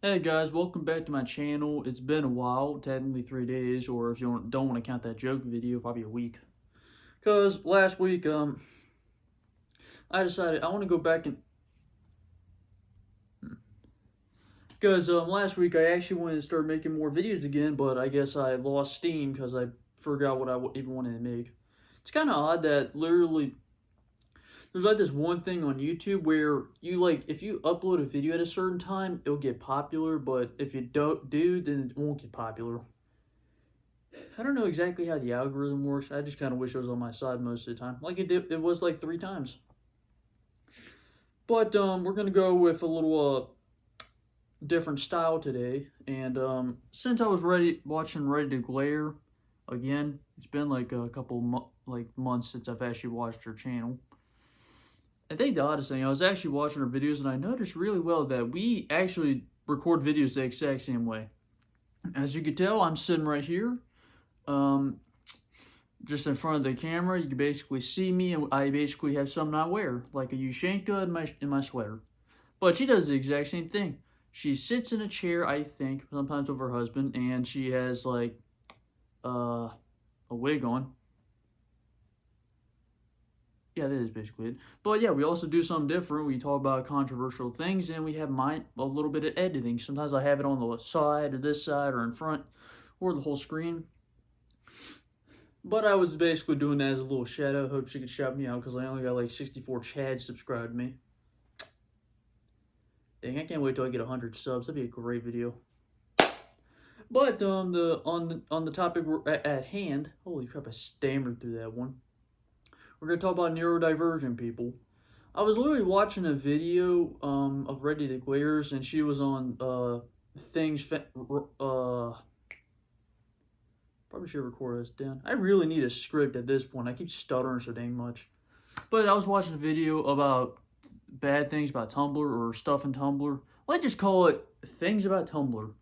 Hey guys, welcome back to my channel. It's been a while, technically 3 days, or if you don't want to count that joke video, probably a week. Because last week, I decided I want to go back and... Because last week I actually wanted to start making more videos again, but I guess I lost steam because I forgot what I even wanted to make. It's kind of odd that literally... There's like this one thing on YouTube where if you upload a video at a certain time, it'll get popular, but if you don't then it won't get popular. I don't know exactly how the algorithm works. I just kind of wish it was on my side most of the time. Like it was like 3 times. But we're gonna go with a little different style today. And since I was Ready to Glare again, it's been like a couple months since I've actually watched her channel. I think the oddest thing, I was actually watching her videos and I noticed really well that we actually record videos the exact same way. As you can tell, I'm sitting right here, just in front of the camera. You can basically see me, and I basically have something I wear, like a Ushanka in my sweater. But she does the exact same thing. She sits in a chair, I think, sometimes with her husband, and she has like a wig on. Yeah, that is basically it. But yeah, we also do something different. We talk about controversial things, and we have a little bit of editing. Sometimes I have it on the side, or this side, or in front, or the whole screen. But I was basically doing that as a little shadow. Hope she could shout me out, because I only got like 64 Chads subscribed to me. Dang, I can't wait till I get 100 subs. That'd be a great video. But on the topic at hand, holy crap, I stammered through that one. We're going to talk about neurodivergent people. I was literally watching a video of Ready to Glares, and she was on probably should record this down. I really need a script at this point. I keep stuttering so dang much. But I was watching a video about bad things about Tumblr, or stuff in Tumblr. Let's just call it things about Tumblr.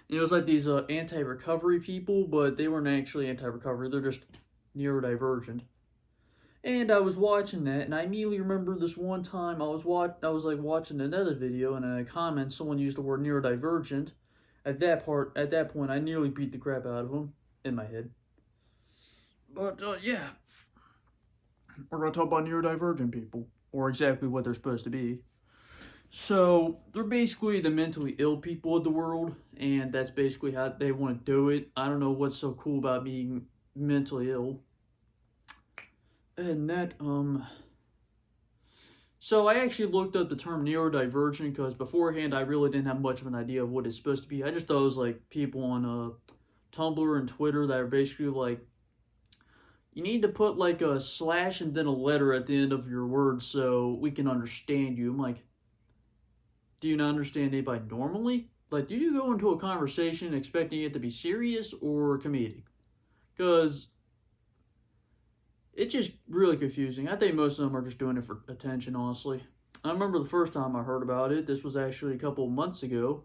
And it was like these anti-recovery people, but they weren't actually anti-recovery. They're just neurodivergent. And I was watching that, and I immediately remember this one time I was watching another video, and in a comment someone used the word neurodivergent. At that point, I nearly beat the crap out of them in my head. But yeah, we're gonna talk about neurodivergent people, or exactly what they're supposed to be. So they're basically the mentally ill people of the world, and that's basically how they want to do it. I don't know what's so cool about being mentally ill. And that, so I actually looked up the term neurodivergent because beforehand I really didn't have much of an idea of what it's supposed to be. I just thought it was like people on Tumblr and Twitter that are basically like, you need to put like a slash and then a letter at the end of your words so we can understand you. I'm like, do you not understand anybody normally? Like, do you go into a conversation expecting it to be serious or comedic? Because it's just really confusing. I think most of them are just doing it for attention, honestly. I remember the first time I heard about it. This was actually a couple months ago.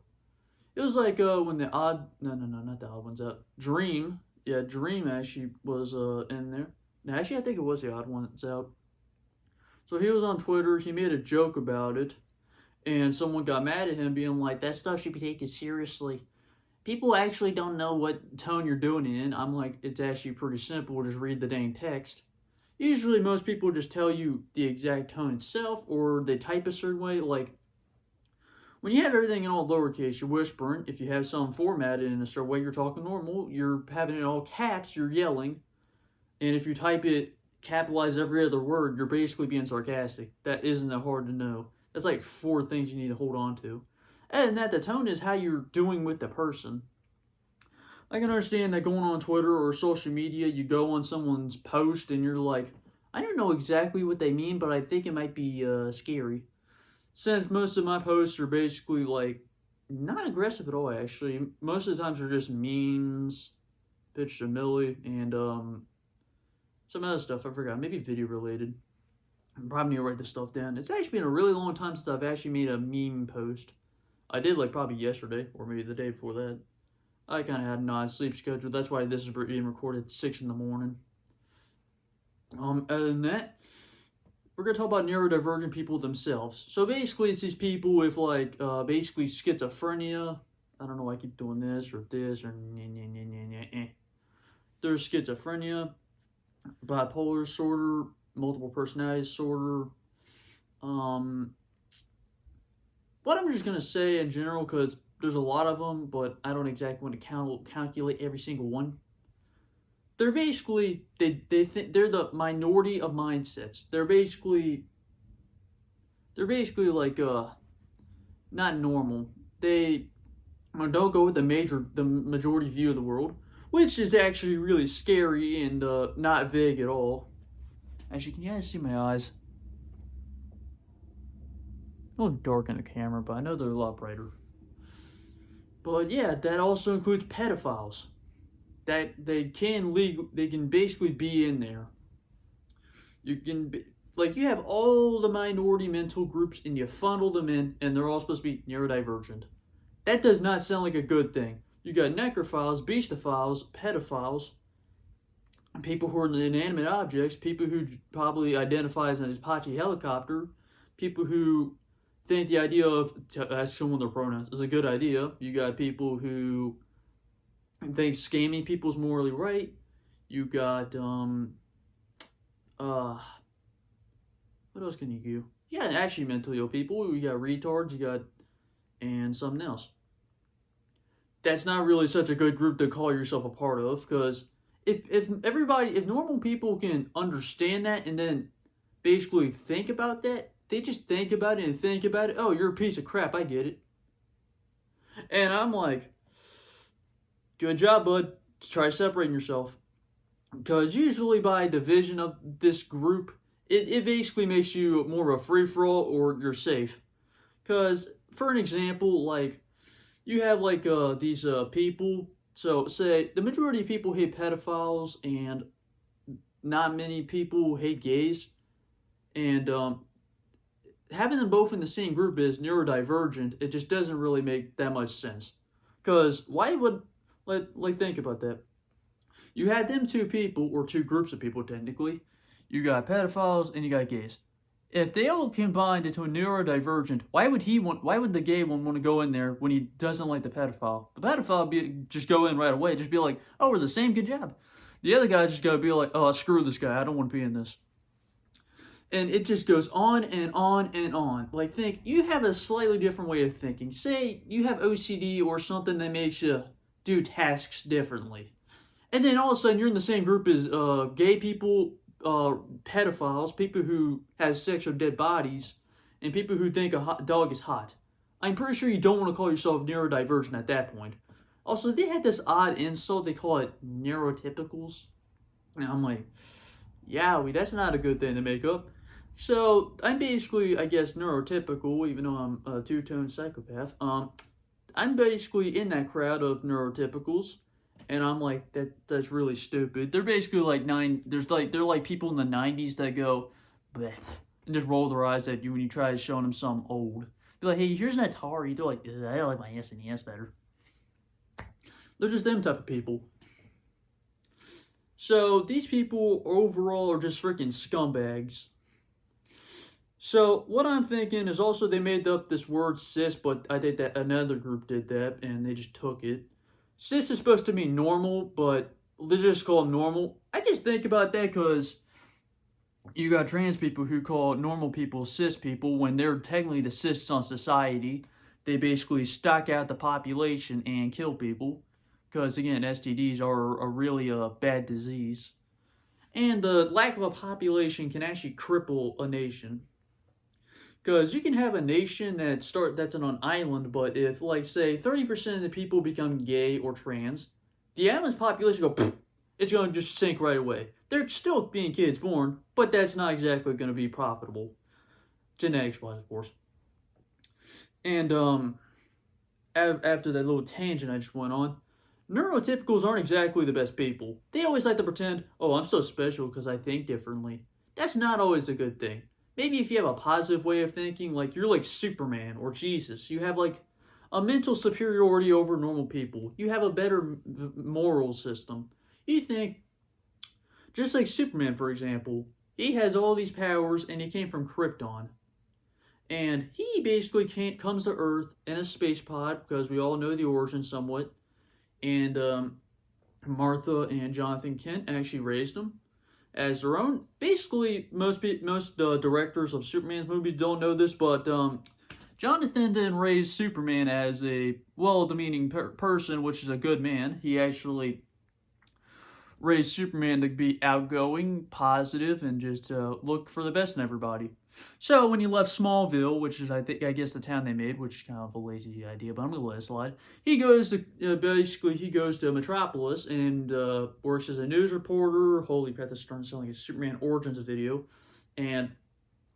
It was like when the odd... No, not the odd ones out. Dream. Yeah, Dream actually was in there. Now, actually, I think it was the odd ones out. So he was on Twitter. He made a joke about it. And someone got mad at him being like, that stuff should be taken seriously. People actually don't know what tone you're doing it in. I'm like, it's actually pretty simple. Just read the dang text. Usually most people just tell you the exact tone itself, or they type a certain way. Like, when you have everything in all lowercase, you're whispering. If you have something formatted in a certain way, you're talking normal. You're having it in all caps, you're yelling. And if you type it, capitalize every other word, you're basically being sarcastic. That isn't that hard to know. That's like 4 things you need to hold on to. And that the tone is how you're doing with the person. I can understand that going on Twitter or social media, you go on someone's post and you're like, I don't know exactly what they mean, but I think it might be scary. Since most of my posts are basically like, not aggressive at all actually. Most of the times they're just memes, pitched to Millie, and some other stuff I forgot, maybe video related. I probably need to write this stuff down. It's actually been a really long time since I've actually made a meme post. I did like probably yesterday, or maybe the day before that. I kind of had an odd sleep schedule. That's why this is being recorded at 6 in the morning. Other than that, we're going to talk about neurodivergent people themselves. So basically, it's these people with like basically schizophrenia. I don't know why I keep doing this or this or There's schizophrenia, bipolar disorder, multiple personality disorder. What I'm just going to say in general, because there's a lot of them, but I don't exactly want to calculate every single one. They're basically, they think they're the minority of mindsets. They're basically like, not normal. They don't go with the majority view of the world, which is actually really scary and not vague at all. Actually, can you guys see my eyes? A little dark in the camera, but I know they're a lot brighter. But yeah, that also includes pedophiles. That they can basically be in there. You have all the minority mental groups and you funnel them in, and they're all supposed to be neurodivergent. That does not sound like a good thing. You got necrophiles, beastophiles, pedophiles, people who are inanimate objects, people who probably identify as an Apache helicopter, people who think the idea of ask someone their pronouns is a good idea. You got people who think scamming people is morally right. You got what else can you do? Yeah, actually mentally ill people. You got retards. You got and something else. That's not really such a good group to call yourself a part of, because if normal people can understand that and then basically think about that. They just think about it and think about it. Oh, you're a piece of crap. I get it. And I'm like, good job, bud. Try separating yourself. Because usually by division of this group, it basically makes you more of a free-for-all or you're safe. Because, for an example, like, you have like these people. So, say, the majority of people hate pedophiles and not many people hate gays. And, having them both in the same group is neurodivergent. It just doesn't really make that much sense. Because why would, think about that. You had them two people, or two groups of people technically. You got pedophiles and you got gays. If they all combined into a neurodivergent, why would the gay one want to go in there when he doesn't like the pedophile? The pedophile would just go in right away, just be like, oh, we're the same, good job. The other guy just gotta be like, oh, screw this guy, I don't want to be in this. And it just goes on and on and on. Like, think, you have a slightly different way of thinking. Say you have OCD or something that makes you do tasks differently. And then all of a sudden you're in the same group as gay people, pedophiles, people who have sex with dead bodies, and people who think a hot dog is hot. I'm pretty sure you don't want to call yourself neurodivergent at that point. Also, they had this odd insult, they call it neurotypicals. And I'm like, yeah, that's not a good thing to make up. So, I'm basically, I guess, neurotypical, even though I'm a two-tone psychopath. I'm basically in that crowd of neurotypicals, and I'm like, that's really stupid. They're basically like they're like people in the 90s that go, bleh, and just roll their eyes at you when you try to show them something old. Be like, hey, here's an Atari. They're like, I like my SNES better. They're just them type of people. So, these people overall are just freaking scumbags. So, what I'm thinking is also they made up this word cis, but I think that another group did that, and they just took it. Cis is supposed to mean normal, but they just call them normal. I just think about that because you got trans people who call normal people cis people when they're technically the cis on society. They basically stock out the population and kill people. Because, again, STDs are a really bad disease. And the lack of a population can actually cripple a nation. Because you can have a nation that's on an island, but if, like, say, 30% of the people become gay or trans, the island's population it's going to just sink right away. There's still being kids born, but that's not exactly going to be profitable. Genetics-wise, of course. And, after that little tangent I just went on, neurotypicals aren't exactly the best people. They always like to pretend, oh, I'm so special because I think differently. That's not always a good thing. Maybe if you have a positive way of thinking, like you're like Superman or Jesus, you have like a mental superiority over normal people. You have a better moral system. You think, just like Superman, for example, He has all these powers, and he came from Krypton. And he basically comes to Earth in a space pod, because we all know the origin somewhat. And Martha and Jonathan Kent actually raised him as their own. Basically, most directors of Superman's movies don't know this, but Jonathan didn't raise Superman as a well-demeaning person, which is a good man. He actually raised Superman to be outgoing, positive, and just look for the best in everybody. So when he left Smallville, which is I guess the town they made, which is kind of a lazy idea, but I'm gonna let it slide. He goes to basically Metropolis and works as a news reporter. Holy crap, that's starting to sound like a Superman Origins video, and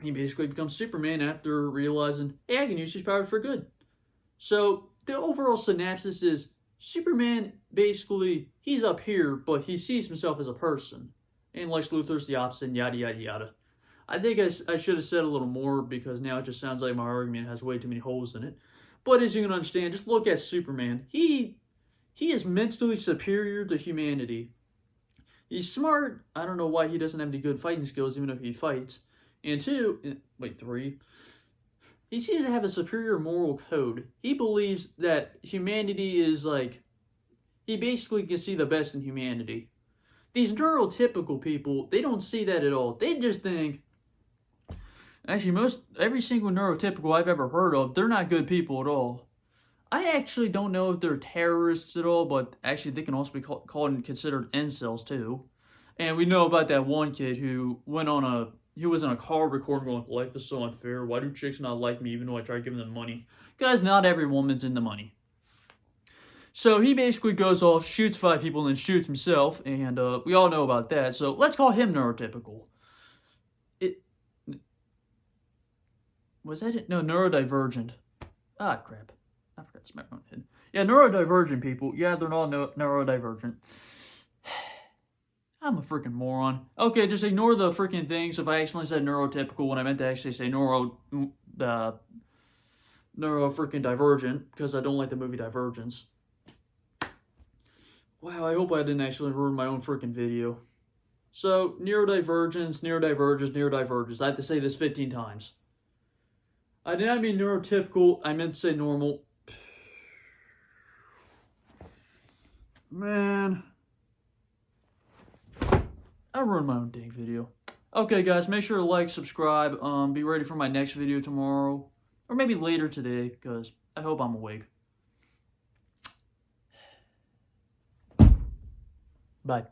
he basically becomes Superman after realizing, hey, I can use his power for good. So the overall synopsis is Superman basically, he's up here, but he sees himself as a person. And Lex Luthor's the opposite, and yada, yada, yada. I think I should have said a little more, because now it just sounds like my argument has way too many holes in it. But as you can understand, just look at Superman. He is mentally superior to humanity. He's smart. I don't know why he doesn't have any good fighting skills, even if he fights. And three, he seems to have a superior moral code. He believes that humanity is like, he basically can see the best in humanity. These neurotypical people, they don't see that at all. They just think, actually, every single neurotypical I've ever heard of, they're not good people at all. I actually don't know if they're terrorists at all, but actually they can also be called and considered incels too. And we know about that one kid who was in a car recording going, life is so unfair. Why do chicks not like me even though I try giving them money? Guys, not every woman's into money. So he basically goes off, shoots 5 people, and then shoots himself. And we all know about that. So let's call him neurotypical. Was that it? No, neurodivergent. Ah, crap. I forgot to smack my head. Yeah, neurodivergent people. Yeah, they're not neurodivergent. I'm a freaking moron. Okay, just ignore the freaking things. If I accidentally said neurotypical when I meant to actually say neuro freaking divergent, because I don't like the movie Divergence. Wow, I hope I didn't actually ruin my own freaking video. So, neurodivergence. I have to say this 15 times. I did not mean neurotypical. I meant to say normal. Man. I ruined my own dang video. Okay, guys, make sure to like, subscribe. Be ready for my next video tomorrow. Or maybe later today, because I hope I'm awake. Bye.